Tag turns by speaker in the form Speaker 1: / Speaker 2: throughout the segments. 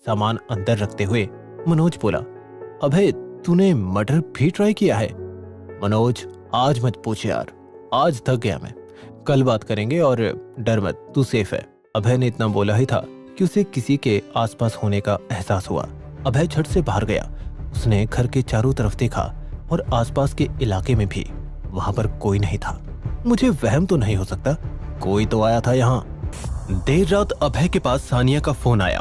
Speaker 1: सामान अंदर रखते हुए मनोज बोला, अभय तूने मटर भी ट्राई किया है? मनोज आज मत पूछ यार, आज थक गया मैं, कल बात करेंगे और डर मत, तू सेफ है। अभय ने इतना बोला ही था कि उसे किसी के आसपास होने का एहसास हुआ। अभय झट से बाहर गया। उसने घर के चारों तरफ देखा और आसपास के इलाके में भी, वहां पर कोई नहीं था। मुझे वहम तो नहीं हो सकता, कोई तो आया था यहाँ। देर रात अभय के पास सानिया का फोन आया।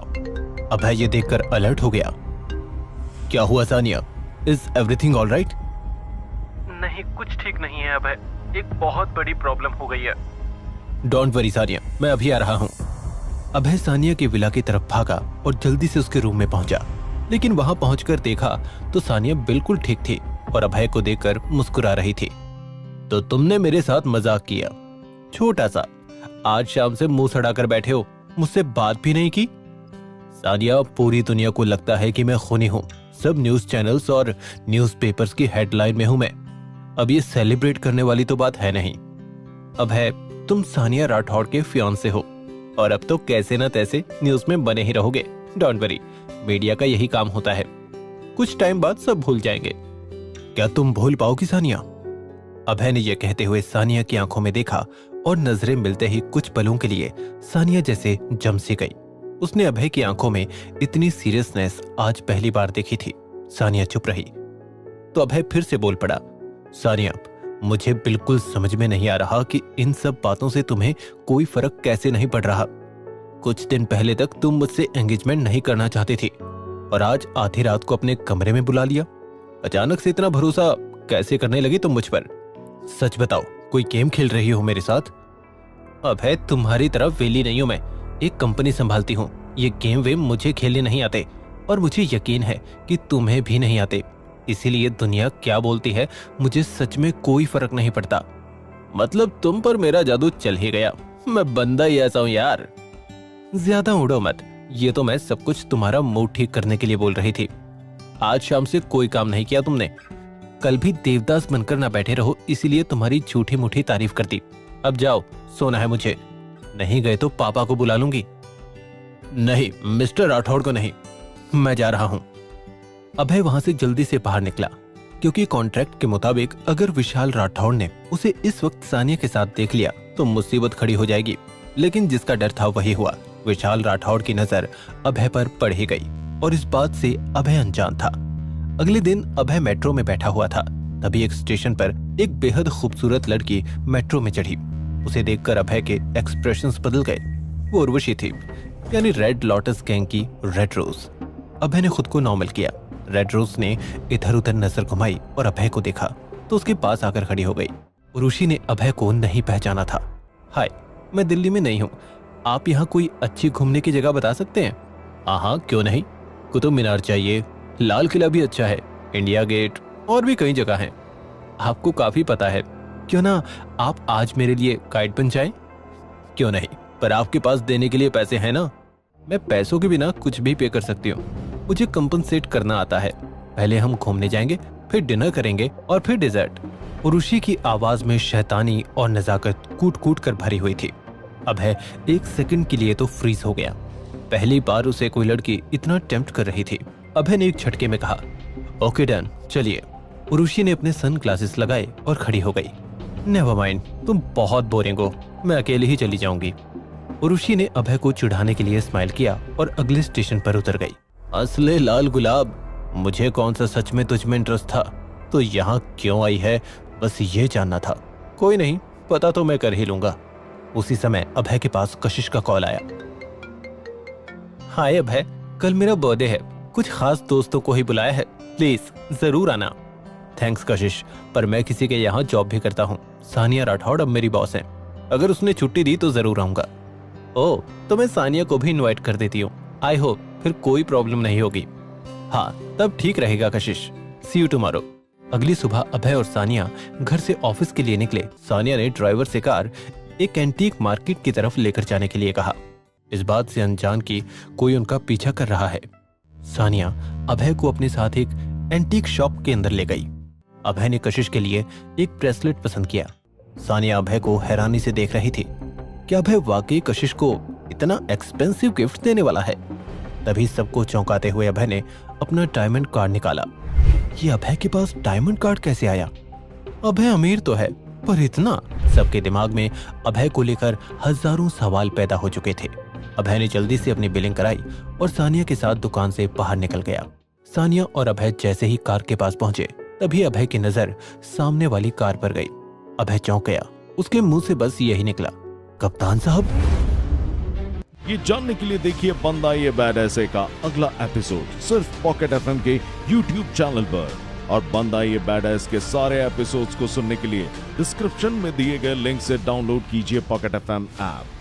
Speaker 1: अभय ये देखकर अलर्ट हो गया। क्या हुआ Sania, is everything all right?
Speaker 2: नहीं, कुछ ठीक नहीं है अभय, एक बहुत बड़ी प्रॉब्लम हो गई है।
Speaker 1: डोंट वरी सानिया, मैं अभी आ रहा हूँ। अभय सानिया के विला की तरफ भागा और जल्दी से उसके रूम में पहुंचा, लेकिन वहां पहुंचकर देखा तो सानिया बिल्कुल ठीक थी और अभय को देखकर मुस्कुरा रही थी। तो तुमने मेरे साथ मजाक किया, छोटा सा, आज शाम से मुंह सड़ाकर बैठे हो, मुझसे बात भी नहीं की। सानिया, पूरी दुनिया को लगता है कि मैं खूनी हूँ, सब न्यूज चैनल्स और न्यूज़पेपर्स की हेडलाइन में हूं मैं। अब ये सेलिब्रेट करने वाली तो बात है नहीं। अभय, तुम सानिया राठौड़ के फियांसे हो और अब तो कैसे न तैसे न्यूज में बने ही रहोगे। डोंट वरी, मीडिया का यही काम होता है, कुछ टाइम बाद सब भूल जाएंगे। क्या तुम भूल पाओगी सानिया? अभय ने यह कहते हुए सानिया की आंखों में देखा और नजरें मिलते ही कुछ पलों के लिए सानिया जैसे जम सी गई। उसने अभय की आंखों में इतनी सीरियसनेस आज पहली बार देखी थी। सानिया चुप रही तो अभय फिर से बोल पड़ा, सानिया, मुझे बिल्कुल समझ में नहीं आ रहा कि इन सब बातों से तुम्हें कोई फर्क कैसे नहीं पड़ रहा। कुछ दिन पहले तक तुम मुझसे एंगेजमेंट नहीं करना चाहती थी और आज आधी रात को अपने कमरे में बुला लिया। अचानक से इतना भरोसा कैसे करने लगी तुम मुझ पर? सच बताओ, कोई गेम खेल रही हो मेरे साथ? अभय, तुम्हारी तरफ वेली नहीं हूं मैं, एक कंपनी संभालती हूँ। ये गेम वेम मुझे खेलने नहीं आते और मुझे यकीन है कि तुम्हें भी नहीं आते, इसीलिए दुनिया क्या बोलती है मुझे सच में कोई फर्क नहीं पड़ता। मतलब तुम पर मेरा जादू चल ही गया, मैं बंदा ही ऐसा हूं यार। ज्यादा उड़ो मत, ये तो मैं सब कुछ तुम्हारा मूड ठीक करने के लिए बोल रही थी। आज शाम से कोई काम नहीं किया तुमने, कल भी देवदास बनकर ना बैठे रहो, इसीलिए तुम्हारी झूठी मूठी तारीफ करती। अब जाओ, सोना है मुझे, नहीं गए तो पापा को बुला लूंगी। नहीं, मिस्टर राठौड़ को नहीं, मैं जा रहा हूं। अभय वहां से जल्दी से बाहर निकला, क्योंकि कॉन्ट्रैक्ट के मुताबिक अगर विशाल राठौड़ ने उसे इस वक्त सानिया के साथ देख लिया तो मुसीबत खड़ी हो जाएगी। लेकिन जिसका डर था वही हुआ। विशाल राठौड़ की नजर अभय पर पड़ ही गई और इस बात से अभय अनजान था। अगले दिन अभय मेट्रो में बैठा हुआ था, तभी एक स्टेशन पर एक बेहद खूबसूरत लड़की मेट्रो में चढ़ी। उसे देखकर अभय के एक्सप्रेशंस बदल गए। वो उर्वशी थी, यानी रेड लोटस गैंग की रेड रोज। अभय ने खुद को नॉर्मल किया। रेड रोज ने इधर उधर नजर घुमाई और अभय को देखा तो उसके पास आकर खड़ी हो गई। उर्वशी ने अभय को नहीं पहचाना था। हाय, मैं दिल्ली में नहीं हूँ, आप यहाँ कोई अच्छी घूमने की जगह बता सकते हैं? हाँ, क्यों नहीं, कुतुब मीनार चाहिए, लाल किला भी अच्छा है, इंडिया गेट और भी कई जगह हैं। आपको काफी पता है, क्यों ना आप आज मेरे लिए गाइड बन जाएं? क्यों नहीं, पर आपके पास देने के लिए पैसे हैं ना? मैं पैसों के बिना कुछ भी पे कर सकती हूँ, मुझे कंपनसेट करना आता है। पहले हम घूमने जाएंगे, फिर डिनर करेंगे और फिर डिजर्ट। उर्वशी की आवाज में शैतानी और नजाकत कूट कूट कर भरी हुई थी। अभय एक सेकंड के लिए तो फ्रीज हो गया। पहली बार उसे कोई लड़की इतना टेम्प्ट कर रही थी। अभय ने एक झटके में कहा, ओके डन, चलिए। उर्वशी ने अपने सन ग्लासेस लगाए और खड़ी हो गई। नेवर माइंड, तुम बहुत बोरिंग हो, मैं अकेले ही चली जाऊंगी। उर्वशी ने अभय को चिढ़ाने के लिए स्माइल किया और अगले स्टेशन पर उतर गई। असले लाल गुलाब, मुझे कौन सा सच में तुझ में इंटरेस्ट था, तो यहाँ क्यों आई है, बस ये जानना था। कोई नहीं, पता तो मैं कर ही लूंगा। उसी समय अभय के पास कशिश का कॉल आया। हाय अभय, कल मेरा बर्थडे है, कुछ खास दोस्तों को ही बुलाया है, प्लीज जरूर आना। थैंक्स कशिश, पर मैं किसी के यहाँ जॉब भी करता हूँ। सानिया राठौड़ अब मेरी बॉस है, अगर उसने छुट्टी दी तो जरूर आऊंगा। ओह, तो मैं सानिया को भी इनवाइट कर देती हूँ। आई होप फिर कोई प्रॉब्लम नहीं होगी। हाँ, तब ठीक रहेगा कशिश, सी यू टुमारो। अगली सुबह अभय और सानिया घर से ऑफिस के लिए निकले। सानिया ने ड्राइवर से कार एक एंटीक मार्केट की तरफ लेकर जाने के लिए कहा, इस बात से अनजान कि कोई उनका पीछा कर रहा है। सानिया अभय को अपने साथ एक एंटीक शॉप के अंदर ले गई। अभय ने कशिश के लिए एक ब्रेसलेट पसंद किया। सानिया अभय को हैरानी से देख रही थी कि अभय वाकई कशिश को इतना एक्सपेंसिव गिफ्ट देने वाला है। तभी सबको चौंकाते हुए अभय ने अपना डायमंड कार्ड निकाला। ये अभय के पास डायमंड कार्ड कैसे आया? अभय अमीर तो है, पर इतना? सबके दिमाग में अभय को लेकर हजारों सवाल पैदा हो चुके थे। अभय ने जल्दी से अपनी बिलिंग कराई और सानिया के साथ दुकान से बाहर निकल गया। सानिया और अभय जैसे ही कार के पास पहुंचे तभी अभय की नजर सामने वाली कार पर गई। अभय चौंक गया। उसके मुंह से बस यही निकला, कप्तान साहब।
Speaker 3: ये जानने के लिए देखिए बंदा ये बैड ऐसे का अगला एपिसोड सिर्फ पॉकेट एफएम के YouTube चैनल पर। और बंदा ये बैड ऐस के सारे एपिसोड्स को सुनने के लिए डिस्क्रिप्शन में दिए गए लिंक से डाउनलोड कीजिए पॉकेट एफएम ऐप।